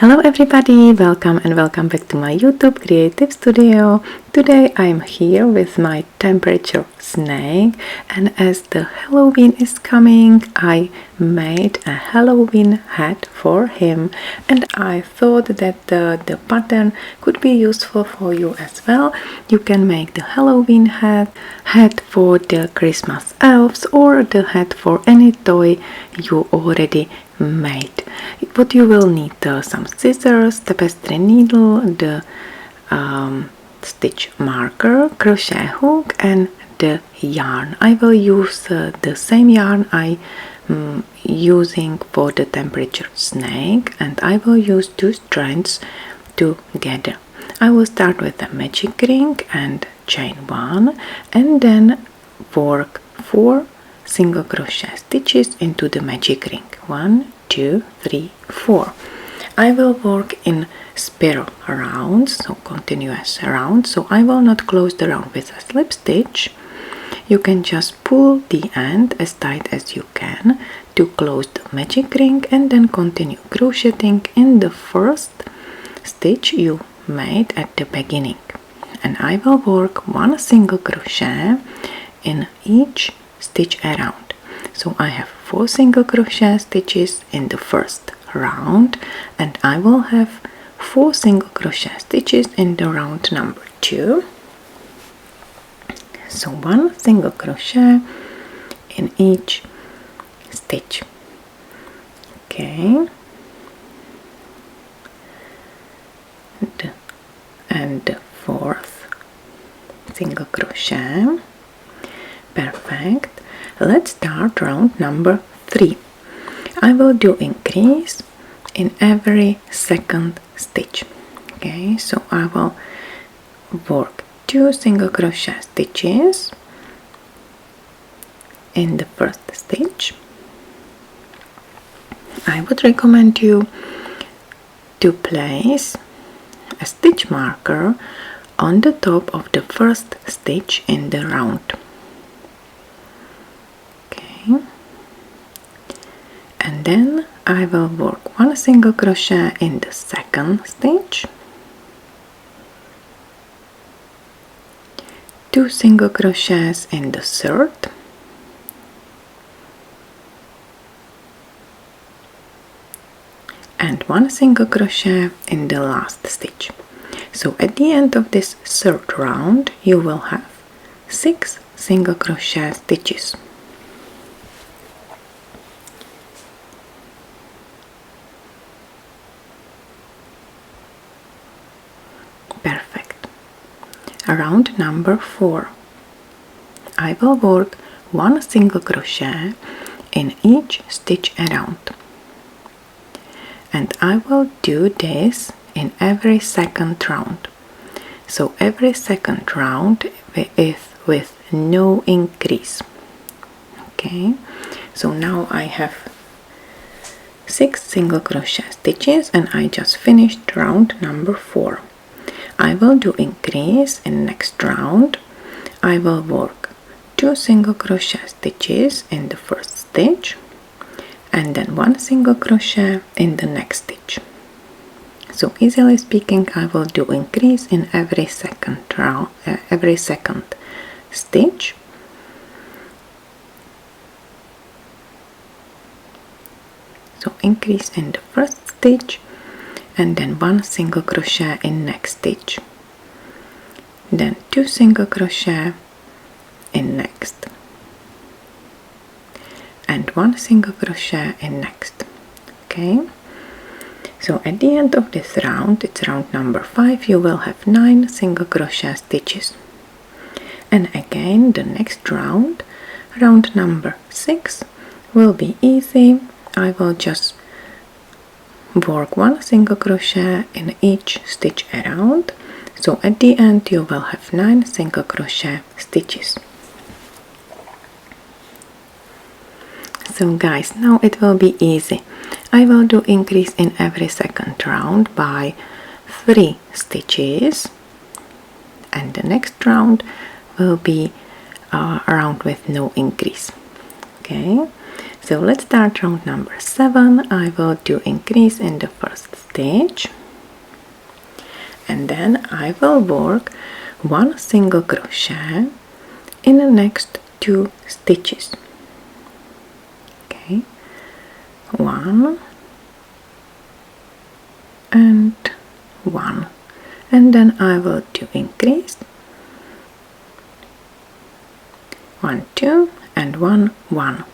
Hello everybody, welcome and welcome back to my YouTube creative studio. Today I'm here with my temperature snake, and as the Halloween is coming, I made a Halloween hat for him, and I thought that the pattern could be useful for you as well. You can make the Halloween hat for the Christmas elves, or the hat for any toy you already made. What you will need: some scissors, tapestry needle, the stitch marker, crochet hook, and the yarn. I will use the same yarn I using for the temperature snake, and I will use two strands together. I will start with a magic ring and chain 1, and then work 4 single crochet stitches into the magic ring. 1, 2, 3, 4. I will work in spiral rounds, so continuous rounds, so I will not close the round with a slip stitch. You can just pull the end as tight as you can to close the magic ring, and then continue crocheting in the first stitch you made at the beginning. And I will work 1 single crochet in each stitch around. So I have 4 single crochet stitches in the first round, and I will have 4 single crochet stitches in the round number 2. So 1 single crochet in each stitch. Okay, and the 4th single crochet. Perfect. Let's start round number 3. I will do increase in every second stitch. Okay, so I will work 2 single crochet stitches in the first stitch. I would recommend you to place a stitch marker on the top of the first stitch in the round. And then I will work 1 single crochet in the second stitch, 2 single crochets in the third, and 1 single crochet in the last stitch. So at the end of this third round you will have 6 single crochet stitches. Perfect. Round number 4. I will work 1 single crochet in each stitch around, and I will do this in every second round. So every second round with no increase. Okay, so now I have 6 single crochet stitches, and I just finished round number 4. I will do increase in next round. I will work 2 single crochet stitches in the first stitch, and then 1 single crochet in the next stitch. So easily speaking, I will do increase in every second round, every second stitch. So increase in the first stitch, and then 1 single crochet in next stitch, then 2 single crochet in next, and 1 single crochet in next. Okay, so at the end of this round, it's round number 5, you will have 9 single crochet stitches. And again, the next round, round number 6, will be easy. I will just work 1 single crochet in each stitch around. So at the end you will have 9 single crochet stitches. So guys, now it will be easy. I will do increase in every second round by 3 stitches, and the next round will be a round with no increase. Okay, so let's start round number 7. I will do increase in the first stitch. stitch, and then I will work 1 single crochet in the next 2 stitches. Okay, 1 and 1, and then I will do increase 1 2 and 1 1.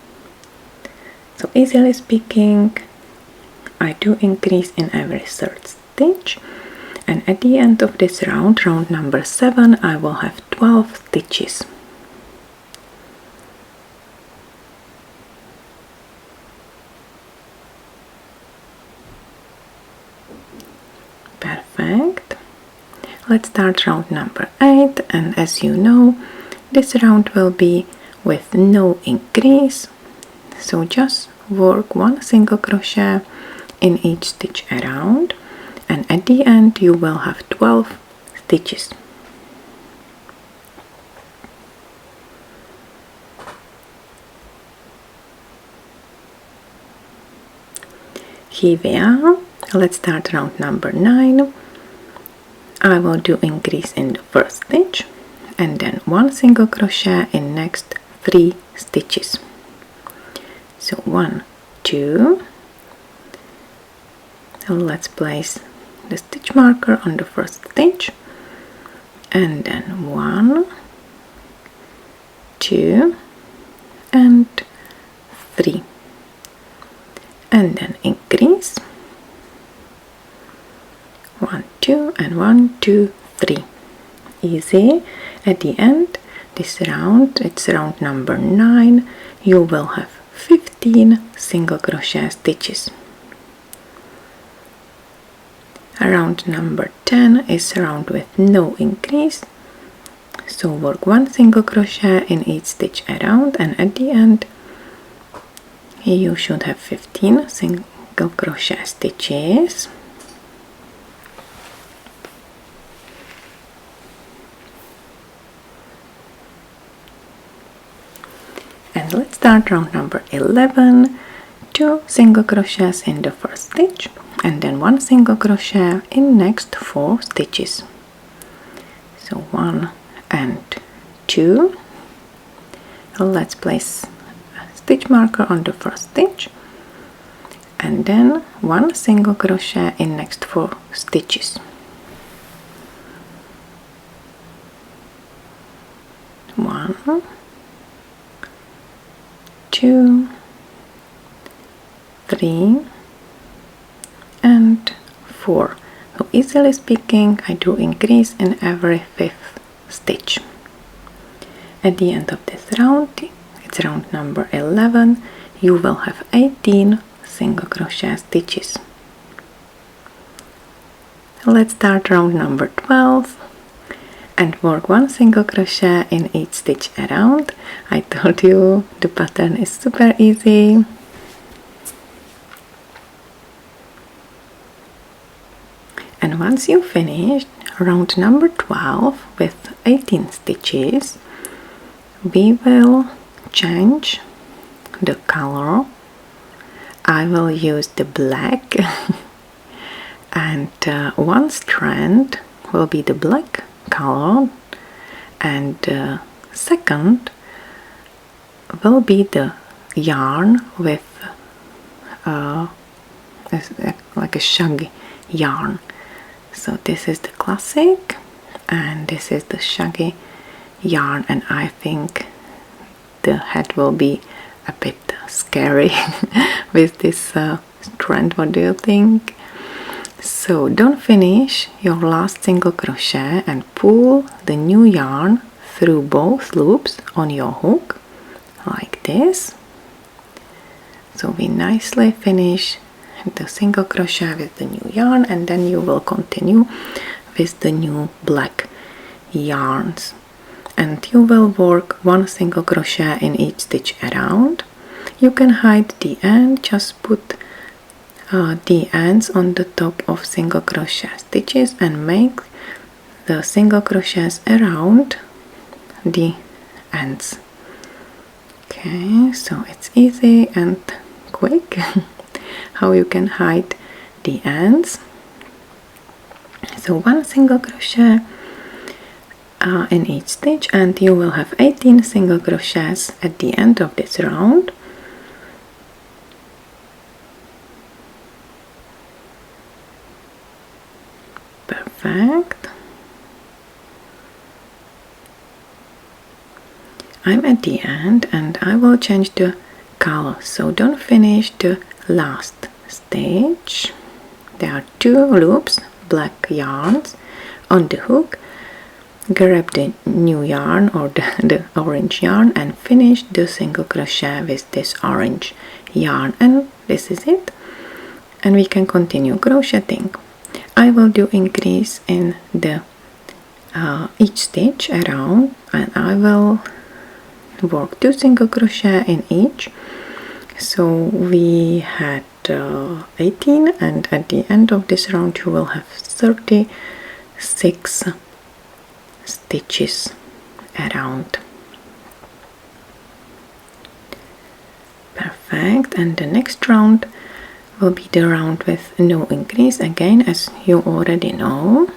So easily speaking, I do increase in every third stitch, and at the end of this round, round number 7, I will have 12 stitches. Perfect. Let's start round number 8, and as you know, this round will be with no increase, so just work 1 single crochet in each stitch around, and at the end you will have 12 stitches. Here we are. Let's start round number 9. I will do increase in the first stitch and then 1 single crochet in next 3 stitches. So 1 2, and let's place the stitch marker on the first stitch, and then 1 2 and 3, and then increase 1 2 and 1 2 3. Easy. At the end this round, it's round number 9, you will have 15 single crochet stitches. Round number 10 is round with no increase, so work 1 single crochet in each stitch around, and at the end you should have 15 single crochet stitches. And let's start round number 11. 2 single crochets in the first stitch, and then 1 single crochet in next 4 stitches. So 1 and 2. Let's place a stitch marker on the first stitch, and then 1 single crochet in next 4 stitches. 1 2 3 and 4. So easily speaking, I do increase in every 5th stitch. At the end of this round, it's round number 11, you will have 18 single crochet stitches. Let's start round number 12 and work 1 single crochet in each stitch around. I told you the pattern is super easy. And once you finish round number 12 with 18 stitches, we will change the color. I will use the black and one strand will be the black color, and second will be the yarn with like a shaggy yarn. So this is the classic and this is the shaggy yarn, and I think the head will be a bit scary with this strand. What do you think? So don't finish your last single crochet and pull the new yarn through both loops on your hook like this. So we nicely finish the single crochet with the new yarn, and then you will continue with the new black yarns, and you will work 1 single crochet in each stitch around. You can hide the end, just put the ends on the top of single crochet stitches and make the single crochets around the ends. Okay, so it's easy and quick how you can hide the ends. So 1 single crochet in each stitch, and you will have 18 single crochets at the end of this round. Perfect. I'm at the end and I will change the color, so don't finish the last stitch. There are 2 loops, black yarns on the hook. Grab the new yarn or the orange yarn and finish the single crochet with this orange yarn, and this is it, and we can continue crocheting. I will do increase in the each stitch around, and I will work 2 single crochet in each. So we had 18, and at the end of this round you will have 36 stitches around. Perfect. And the next round will be the round with no increase, again, as you already know.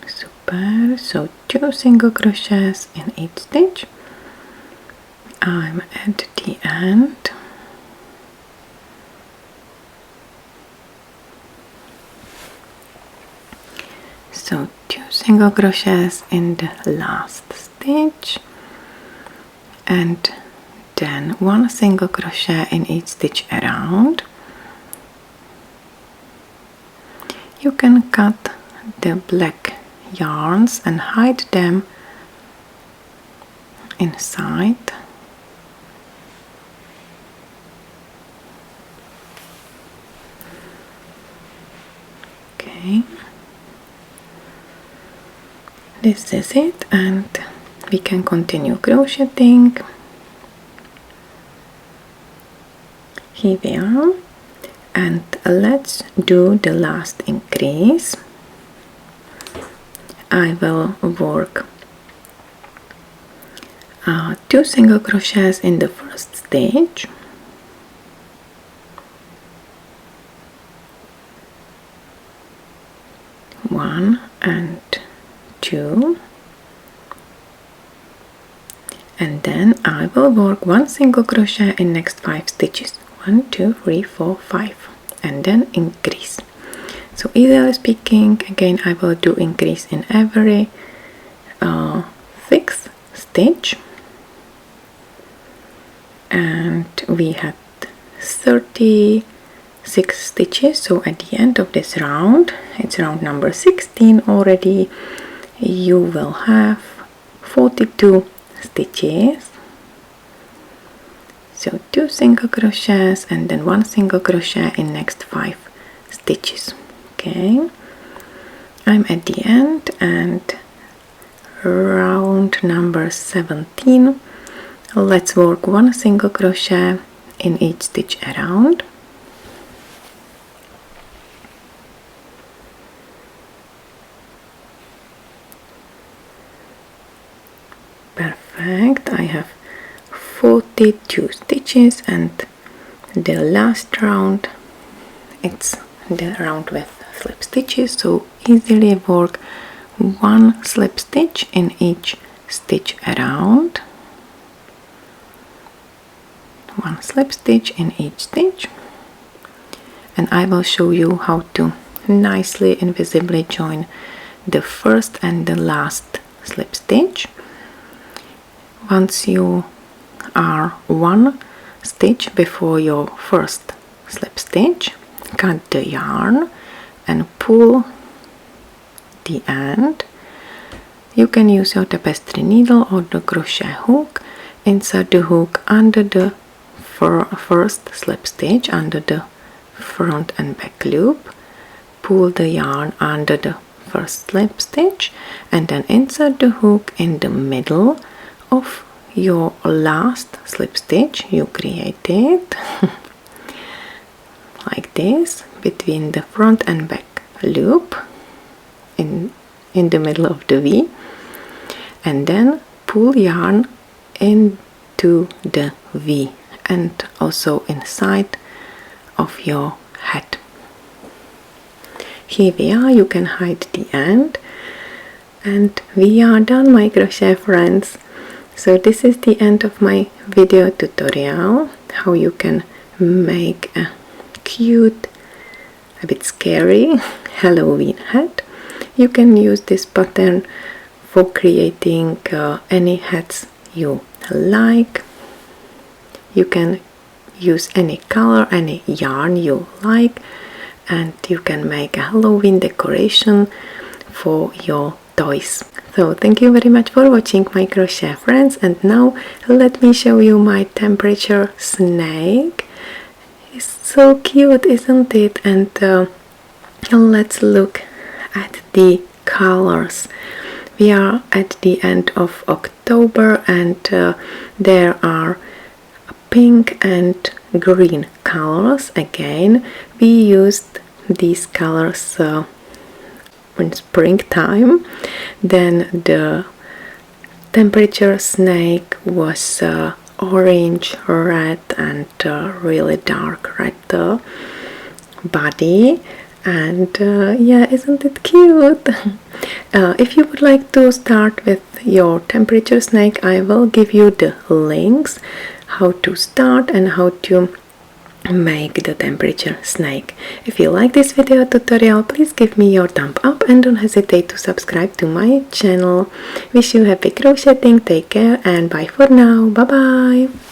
Super. So 2 single crochets in each stitch. I'm at the end. So 2 single crochets in the last stitch, and then 1 single crochet in each stitch around. You can cut the black yarns and hide them inside. Okay, this is it, and we can continue crocheting. Here we are, and let's do the last increase. I will work 2 single crochets in the first stitch, one and 2, and then I will work 1 single crochet in next 5 stitches, 1 2 3 4 5, and then increase. So easily speaking, again I will do increase in every 6th stitch, and we had 36 stitches. So at the end of this round, it's round number 16 already, you will have 42 stitches. So 2 single crochets and then 1 single crochet in next 5 stitches. Okay, I'm at the end, and round number 17, let's work 1 single crochet in each stitch around. Perfect. I have 42 stitches, and the last round, it's the round with slip stitches, so easily work 1 slip stitch in each stitch around, 1 slip stitch in each stitch, and I will show you how to nicely invisibly join the first and the last slip stitch. Once you are 1 stitch before your first slip stitch, cut the yarn and pull the end. You can use your tapestry needle or the crochet hook. Insert the hook under the first slip stitch, under the front and back loop. Pull the yarn under the first slip stitch, and then insert the hook in the middle of your last slip stitch you created like this, between the front and back loop in the middle of the V, and then pull yarn into the V and also inside of your hat. Here we are, you can hide the end, and we are done, my crochet friends. So this is the end of my video tutorial, how you can make a cute, a bit scary Halloween hat. You can use this pattern for creating any hats you like. You can use any color, any yarn you like, and you can make a Halloween decoration for your toys. So thank you very much for watching, my crochet friends, and now let me show you my temperature snake. It's so cute, isn't it? And let's look at the colors. We are at the end of October, and there are pink and green colors. Again, we used these colors in springtime. Then the temperature snake was orange, red, and really dark red body. And yeah, isn't it cute? If you would like to start with your temperature snake, I will give you the links how to start and how to make the temperature snake. If you like this video tutorial, please give me your thumb up and don't hesitate to subscribe to my channel. Wish you happy crocheting, take care, and bye for now. Bye bye.